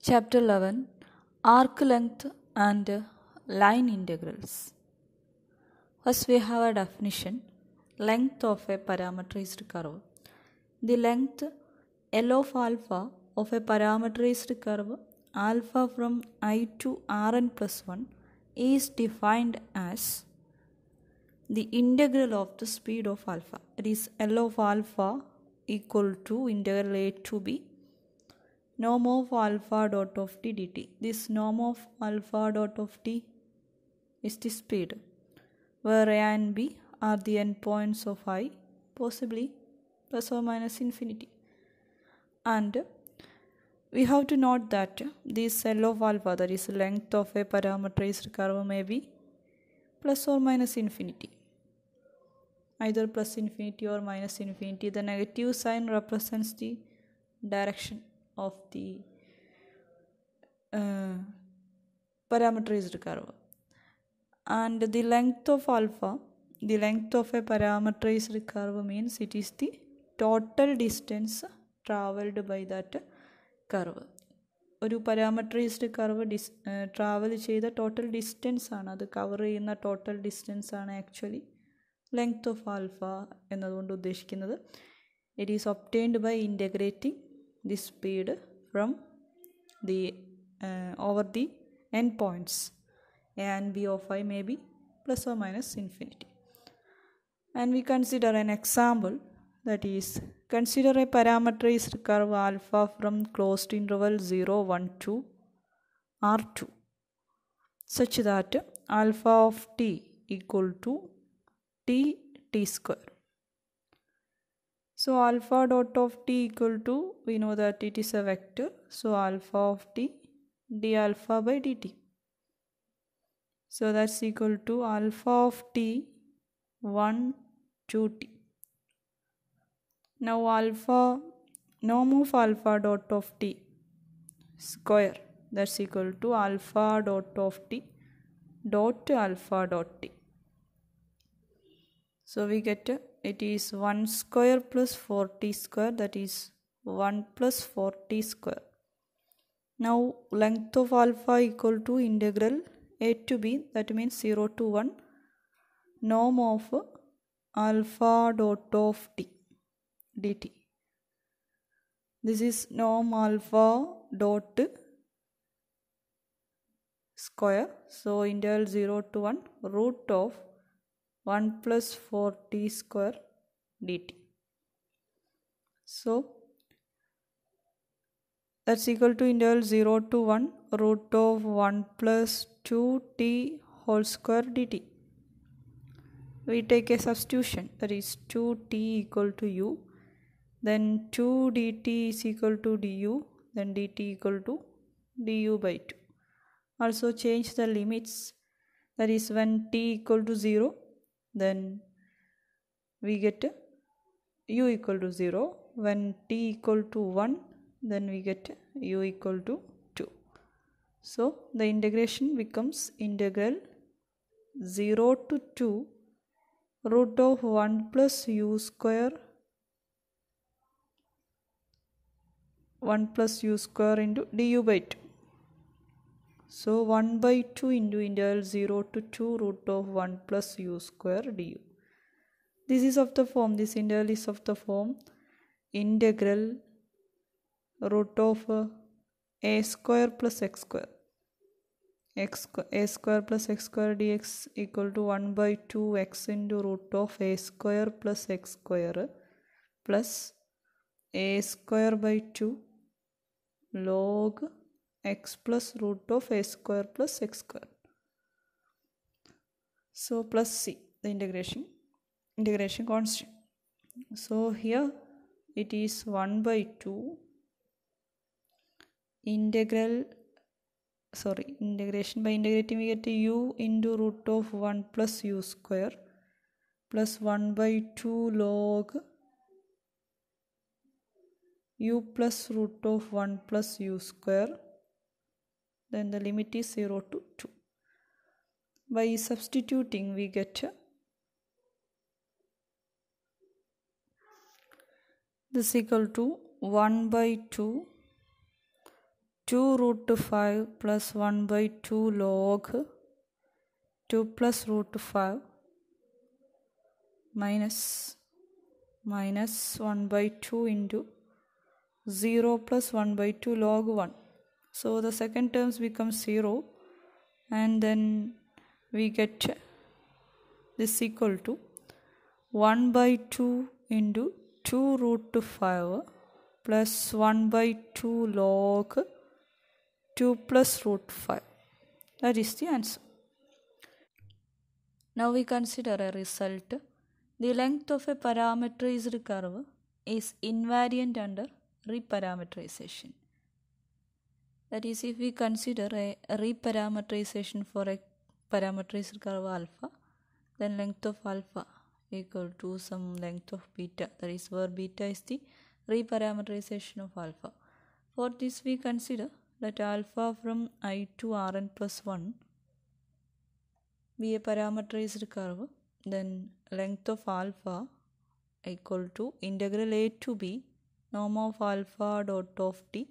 Chapter 11 Arc Length and Line Integrals. First, we have a definition: length of a parameterized curve. The length L of alpha of a parameterized curve alpha from I to Rn plus 1 is defined as the integral of the speed of alpha. It is L of alpha equal to integral A to B norm of alpha dot of t dt. This norm of alpha dot of t is the speed, where A and B are the endpoints of I, possibly plus or minus infinity. And we have to note that this L of alpha, that is length of a parameterized curve, may be plus or minus infinity, either plus infinity or minus infinity. The negative sign represents the direction of the parameterized curve. And the length of alpha, the length of a parameterized curve, means it is the total distance traveled by that curve. ഒരു parametrized curve travel ചെയ്ത total distance ആണ്, അത് കവർ ചെയ്യുന്ന total distance ആണ് actually length of alpha എന്നതുകൊണ്ട് ഉദ്ദേശിക്കുന്നത്. It is obtained by integrating the speed from the over the endpoints A and B of I may be plus or minus infinity. And we consider an example, that is, consider a parameterized curve alpha from closed interval 0, 1 to R2 such that alpha of t equal to t square. So alpha dot of t equal to, we know that it is a vector, so alpha of t d alpha by dt. So that's equal to alpha of t 1 to t. Now norm of alpha dot of t square, that's equal to alpha dot of t dot alpha dot t. So we get it is 1 square plus 4t square, that is 1 plus 4t square. Now length of alpha equal to integral A to B, that means 0 to 1 norm of alpha dot of t dt. This is norm alpha dot square, so integral 0 to 1 root of 1 plus 4t square dt. So that's equal to integral 0 to 1 root of 1 plus 2t whole square dt. We take a substitution, that is 2t equal to u, then 2 dt is equal to du, then dt equal to du by 2. Also change the limits, that is when t equal to 0, then we get u equal to 0. When t equal to 1, then we get u equal to 2. So the integration becomes integral 0 to 2 root of 1 plus u square, 1 plus u square into du by 2. So 1 by 2 into integral 0 to 2 root of 1 plus u square du. This is of the form, this integral is of the form integral root of a square plus x square. A square plus x square dx equal to 1 by 2 x into root of a square plus x square plus a square by 2 log x plus root of a square plus x square. So plus c, the integration constant. So here it is 1 by 2 integration by integrating we get u into root of 1 plus u square plus 1 by 2 log u plus root of 1 plus u square, then the limit is 0 to 2. By substituting we get this equal to 1 by 2 2 root 5 plus 1 by 2 log 2 plus root 5 minus 1 by 2 into 0 plus 1 by 2 log 1. So the second terms becomes 0, and then we get this equal to 1 by 2 into 2 root 5 plus 1 by 2 log 2 plus root 5. That is the answer. Now we consider a result. The length of a parameterized curve is invariant under reparameterization. That is, if we consider a reparameterization for a parameterized curve alpha, then length of alpha equal to some length of beta, that is where beta is the reparameterization of alpha. For this we consider that alpha from I to Rn plus 1 be a parameterized curve, then length of alpha equal to integral a to b norm of alpha dot of t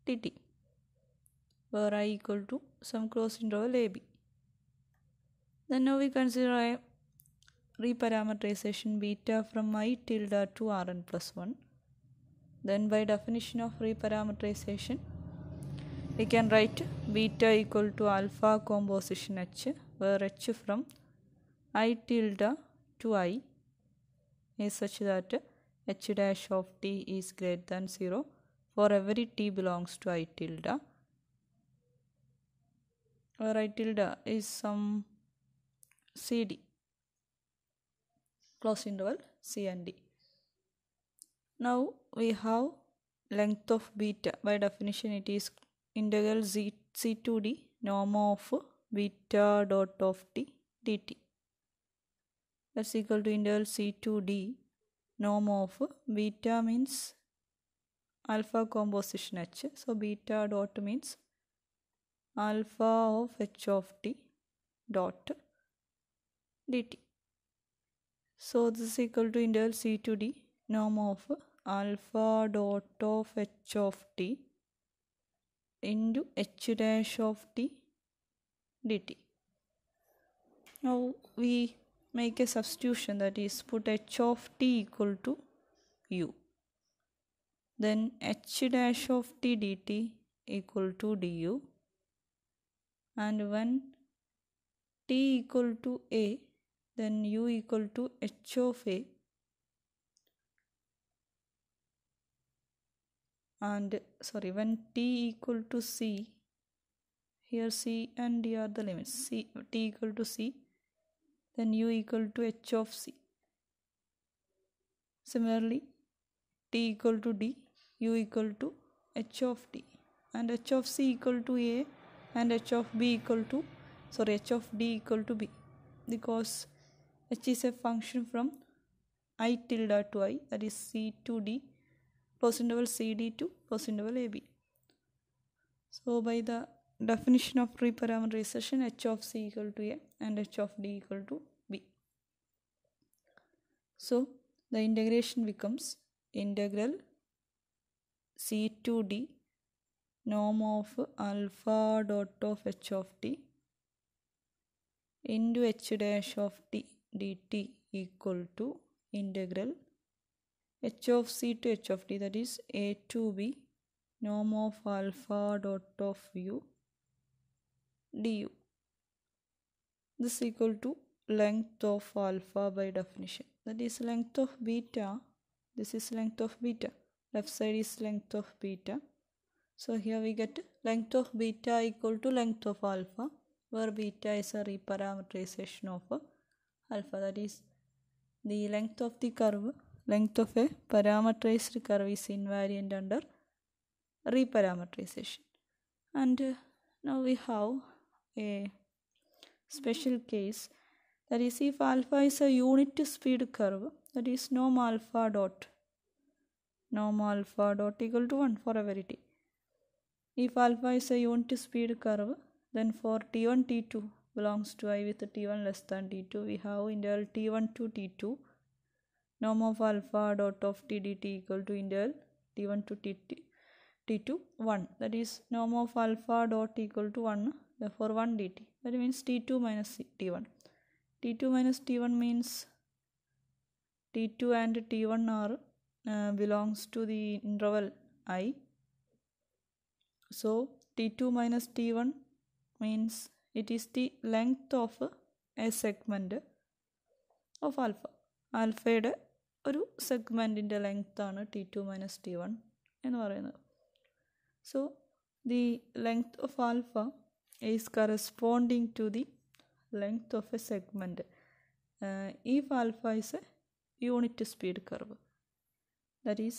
dt, where I equal to some closed interval ab. Then now we consider a reparameterization beta from I tilde to Rn plus 1. Then by definition of reparameterization, we can write beta equal to alpha composition h, where h from I tilde to I is such that h dash of t is greater than 0 for every t belongs to I tilde, where I tilde is some CD, closed interval C and D. Now we have length of beta. By definition it is integral c to d norm of beta dot of t dt. That's equal to integral c to d norm of beta means alpha composition h. So beta dot means alpha of h of t dot dt. So this is equal to integral c to d norm of alpha dot of h of t into h dash of t dt. Now we make a substitution, that is put h of t equal to u. Then h dash of t dt equal to du, and when t equal to a, then u equal to h of a, and when t equal to c, here c and d are the limits, t equal to c, then u equal to h of c. Similarly, t equal to d, u equal to h of d, and h of c equal to a, and h of b equal to h of d equal to b, because h is a function from I tilde to I, that is c to d, closed interval cd to closed interval ab. So by the definition of reparameterization, h of c equal to a and h of d equal to b. So the integration becomes integral c to d norm of alpha dot of h of t into h dash of t dt equal to integral h of c to h of t, that is a to b norm of alpha dot of u du. This is equal to length of alpha by definition, that is length of beta. This is length of beta, left side is length of beta. So here we get length of beta equal to length of alpha, where beta is a reparameterization of alpha, that is the length of the curve, length of a parameterized curve is invariant under reparameterization. And now we have a special case, that is if alpha is a unit speed curve, that is norm alpha dot equal to 1 for every t. If alpha is a unit speed curve, then for t1 t2 belongs to I with t1 less than t2, we have integral t1 to t2 norm of alpha dot of t dt equal to integral t1 to t2 t2 1, that is norm of alpha dot equal to 1, therefore 1 dt, that means t2 minus t1. t2 minus t1 means t2 and t1 are belongs to the interval I. So t2 minus t1 means it is the length of a segment of alpha. ആൽഫയുടെ ഒരു സെഗ്മെൻറ്റിൻ്റെ ലെങ്ത്താണ് t2 minus t1 എന്ന് പറയുന്നത്. So the length of alpha is corresponding to the length of a segment if alpha is a unit speed curve. That is,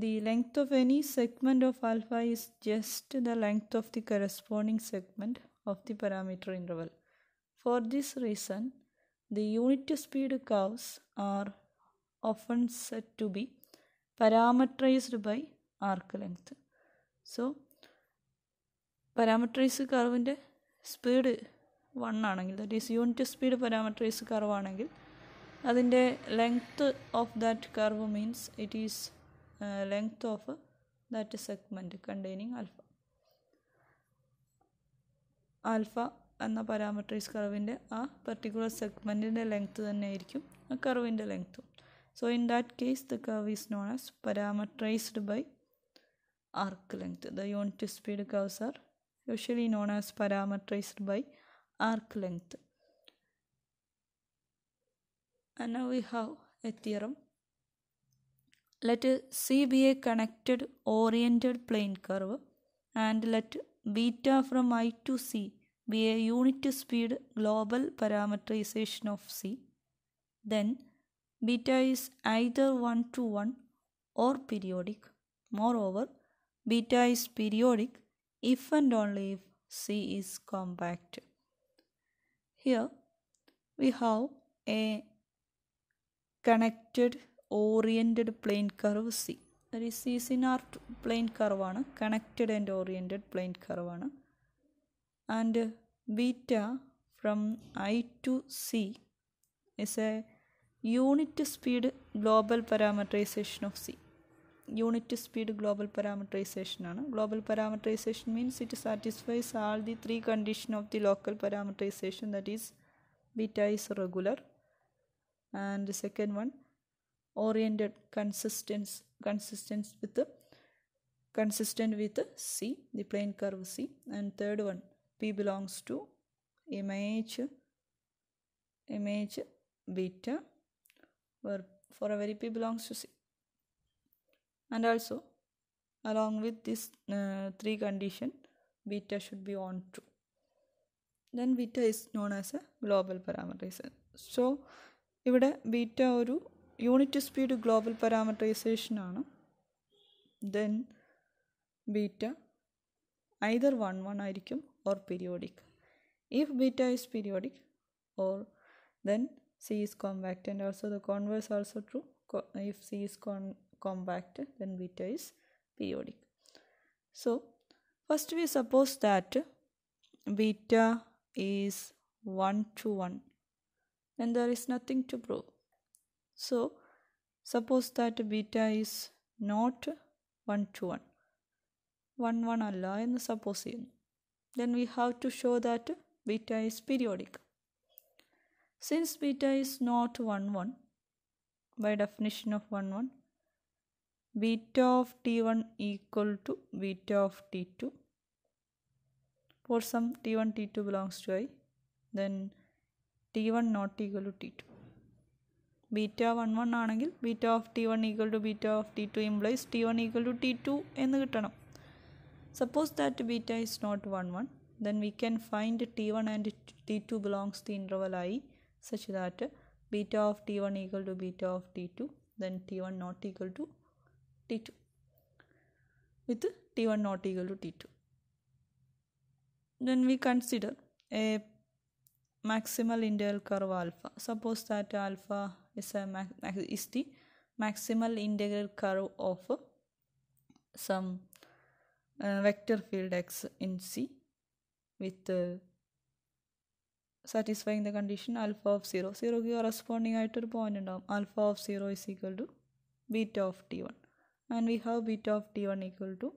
the length of any segment of alpha is just the length of the corresponding segment of the parameter interval. For this reason, the unit speed curves are often said to be parameterized by arc length. So, parameterized curve speed 1 ആണെങ്കിൽ, that is unit speed parameterized curve ആണെങ്കിൽ, അതിൻ്റെ length of that curve means it is length of that segment containing alpha. Alpha എന്ന parameterized കർവിൻ്റെ ആ particular സെഗ്മെൻറ്റിൻ്റെ length തന്നെ ആയിരിക്കും ആ കർവിൻ്റെ ലെങ്ത്തും. So in that case the curve is known as parameterized by arc length. The unit speed curves are usually known as parameterized by arc length. And now we have a theorem. Let C be a connected oriented plane curve and let beta from I to C be a unit speed global parameterization of C. Then beta is either 1 to 1 or periodic. Moreover, beta is periodic if and only if C is compact. Here we have a connected oriented plane curve C. That is, C is in our plane curve ആണ്, connected and oriented plane curve ആണ്. And beta from I to C is a unit speed global parameterization of C. Unit speed global parameterization ആണ്. Global parameterization means it satisfies all the three conditions of the local parameterization, that is beta is regular, and the second one oriented consistent with C, the plane curve C, and third one P belongs to image beta, where for every P belongs to C. And also along with this three condition, beta should be on true. Then beta is known as a global parameterization. So ഇവിടെ beta ഒരു unit speed global parameterisation ആണ്. Then beta either 1 1 ആയിരിക്കും or periodic. If beta is periodic, or then C is compact, and also the converse also true. If C is compact, then beta is periodic. So first we suppose that beta is 1 to 1, and there is nothing to prove. So suppose that beta is not 1 to 1, 1 1 അല്ല എന്ന് suppose ചെയ്യുന്നു. Then we have to show that beta is periodic. Since beta is not 1 1, by definition of 1 1, beta of t1 equal to beta of t2. For some t1 t2 belongs to I, then t1 not equal to t2. Beta 1 1 ആണെങ്കിൽ beta of t1 equal to beta of t2 implies t1 equal to t2 എന്ന് കിട്ടണം. Suppose that beta is not 1 1, then we can find t1 and t2 belongs to the interval I such that beta of t1 equal to beta of t2, then t1 not equal to t2 with t1 not equal to t2. Then we consider a maximal integral curve alpha. Suppose that alpha is the maximal integral curve of some vector field x in C with satisfying the condition alpha of 0. 0 ക്ക് corresponding ആയിട്ടൊരു point ഉണ്ടാവും. Alpha of 0 is equal to beta of t1, and we have beta of t1 equal to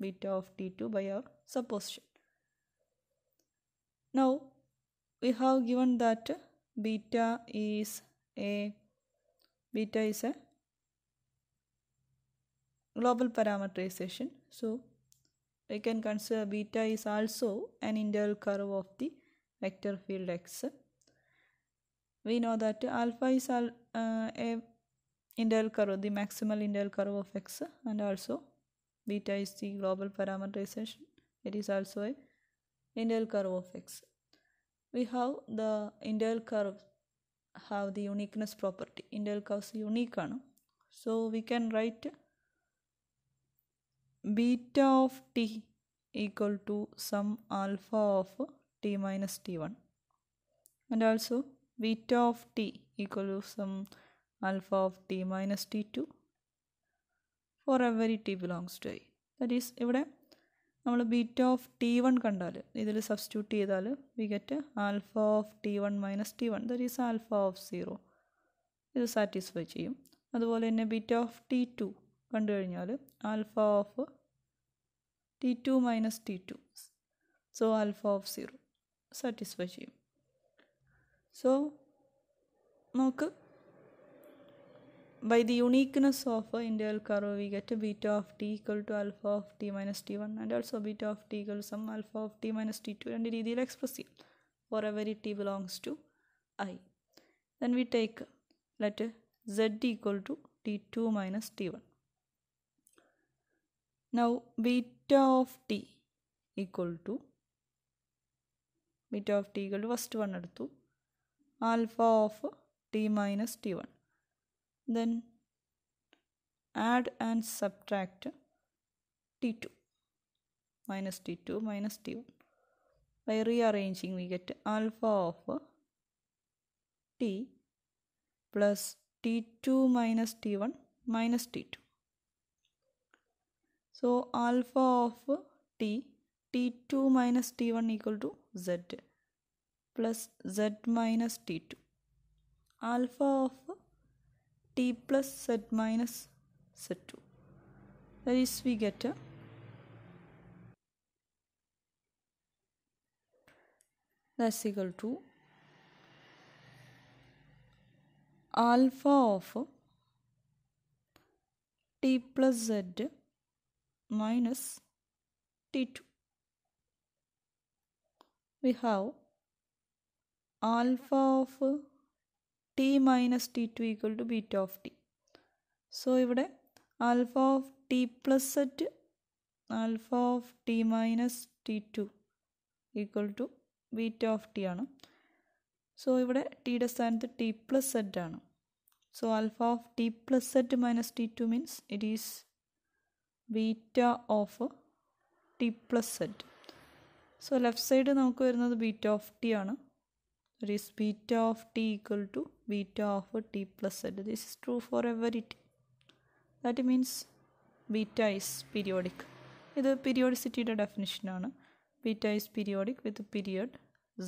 beta of T2 by our supposition. Now we have given that beta is a global parameterization. So we can consider beta is also an integral curve of the vector field X. We know that alpha is a integral curve, the maximal integral curve of X, and also beta is the global parameterization. It is also a integral curve of X. We have the integral curve have the uniqueness property. Integral curves unique. So we can write beta of t equal to some alpha of t minus t1, and also beta of t equal to some alpha of t minus t2 for every t belongs to I. That is, ഇവിടെ നമ്മൾ beta of t1 കണ്ടാൽ ഇതിൽ substitute ചെയ്താൽ we get alpha of t1 minus t1, that is alpha of 0. ഇത് satisfy ചെയ്യും. അതുപോലെ തന്നെ beta of t2 കണ്ടു കഴിഞ്ഞാൽ alpha of t2 minus t2, so alpha of 0 satisfy ചെയ്യും. So നമുക്ക് by the uniqueness of integral curve we get beta of t equal to alpha of t minus t1 and also beta of t equal to some alpha of t minus t2 രണ്ട് രീതിയിൽ express ചെയ്യും for every t belongs to I. Then we take let z equal to t2 minus t1. Now beta of t equal to first one എടുത്തു alpha of t minus t1. Then add and subtract t2 minus t1. By rearranging we get alpha of t plus t2 minus t1 minus t2. So alpha of t2 minus t1 equal to z plus z minus t2. Alpha of t plus z minus z2. That is, we get that's equal to alpha of t plus z minus t2. We have alpha of t minus t2 equal to beta of t. So ഇവിടെ alpha of t plus z, alpha of t minus t2 equal to beta of t ആണ്. So ഇവിടെ t യുടെ സ്ഥാനത്ത് t plus z ആണ്. So alpha of t plus z minus t2 means it is beta of t plus z. So left side നമുക്ക് വരുന്നത് beta of t ആണ്. That is beta of t equal to beta of t plus z. This is true for every t. That means beta is periodic. ഇത് periodicity definition ആണ്. Beta is periodic with period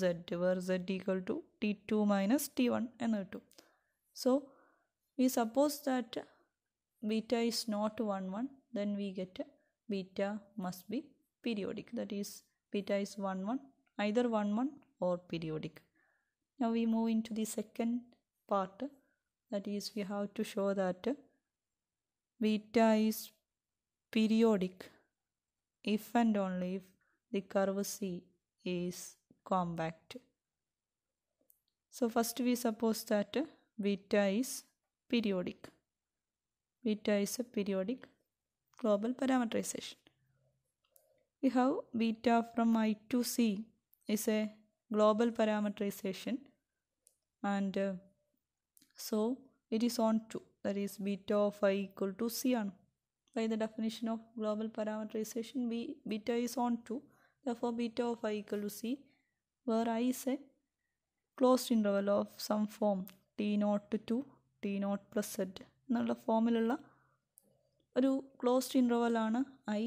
z, where z equal to t2 minus t1 എന്ന് കിട്ടും. So we suppose that beta is not 1, then we get beta must be periodic. That is, beta is 1, either 1 or periodic. Now we move into the second part, that is, we have to show that beta is periodic if and only if the curve C is compact. So first we suppose that beta is periodic. Beta is a periodic global parameterization. We have beta from I to C is a global parameterization, and so it is on to, that is beta of I equal to C ആണ്. By the definition of global parameterization, beta is on to, therefore beta of I equal to C, where I is a closed interval of some form t0 to t0 plus z എന്നുള്ള ഫോമിലുള്ള ഒരു closed interval ആണ് I.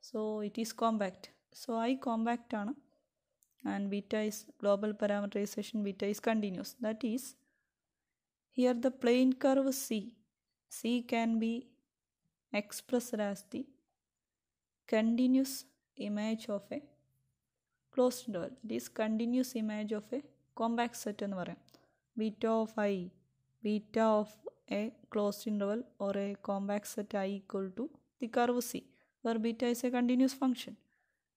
So it is compact. So I compact ആണ്, and beta is global parameterization, beta is continuous. That is, here the plane curve C can be expressed as the continuous image of a closed interval. It is continuous image of a compact set എന്ന് പറയാം. Beta of I, beta of a closed interval or a compact set I equal to the curve C, where beta is a continuous function.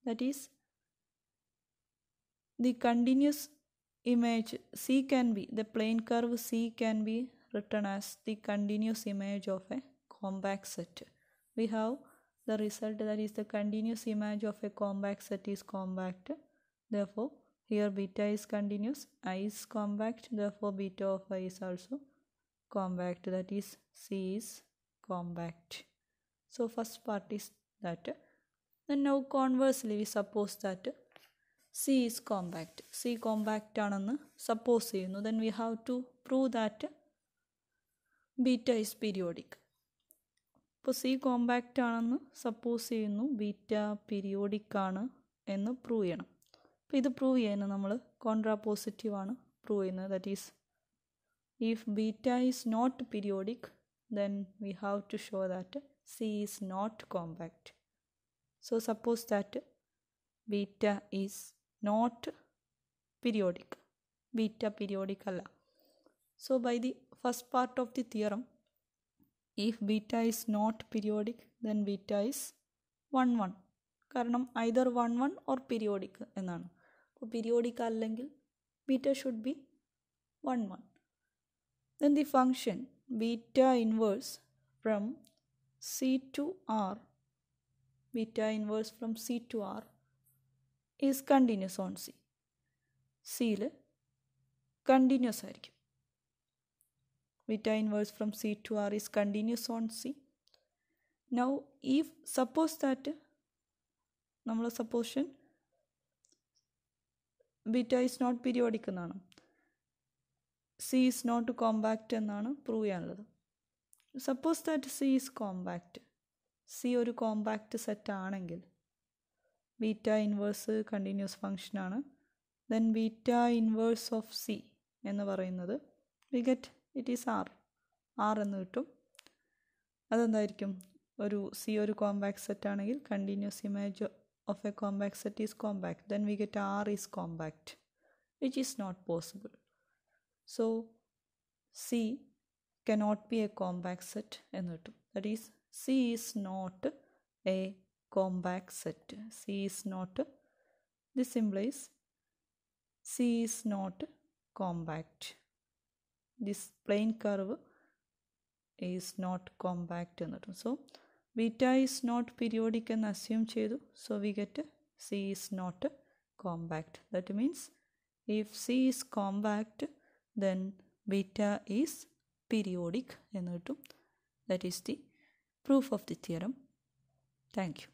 That is, the continuous image C can be, the plane curve C can be written as the continuous image of a compact set. We have the result, that is the continuous image of a compact set is compact. Therefore, here beta is continuous, I is compact, therefore beta of I is also compact, that is C is compact. So first part is that. Then now conversely we suppose that C is compact. C compact ആണെന്ന് suppose ചെയ്യുന്നു. Then we have to prove that beta is periodic. ഇപ്പോൾ C compact ആണെന്ന് suppose ചെയ്യുന്നു, beta periodic ആണ് എന്ന് prove ചെയ്യണം. അപ്പോൾ ഇത് പ്രൂവ് ചെയ്യാൻ നമ്മൾ കോൺട്രാപോസിറ്റീവ് ആണ് പ്രൂവ് ചെയ്യുന്നത്. That is if beta is not periodic then we have to show that C is not compact. So suppose that beta is not periodic. Beta periodic alla. So by the first part of the theorem, if beta is not periodic, then beta is 1 1. കാരണം either 1 1 or periodic എന്നാണ്. അപ്പോൾ periodic അല്ലെങ്കിൽ beta should be 1 1. Then the function beta inverse from C to R, beta inverse from C to R is continuous on C. Cയിൽ continuous ആയിരിക്കും. Beta inverse from C to R is continuous on C. Now, if suppose that നമ്മൾ supposition beta is not periodic എന്നാണ്, C is not compact എന്നാണ് prove ചെയ്യാനുള്ളത്. Suppose that C is compact. C ഒരു compact set ആണെങ്കിൽ beta inverse continuous function ആണ്. Then beta inverse of C എന്ന് പറയുന്നത് we get it is R എന്ന് കിട്ടും. അതെന്തായിരിക്കും, ഒരു C ഒരു കോമ്പാക്റ്റ് സെറ്റ് ആണെങ്കിൽ continuous image of a compact set is compact. Then we get R is compact, which is not possible. So C cannot be a compact set എന്ന് കിട്ടും. That is, C is not a compact set. C is not, this implies C is not compact. This plane curve is not compact എന്ന് കിട്ടും. So beta is not periodic എന്ന് assume ചെയ്തു. So we get C is not compact. That means if C is compact, then beta is periodic എന്ന് കിട്ടും. That is the proof of the theorem. Thank you.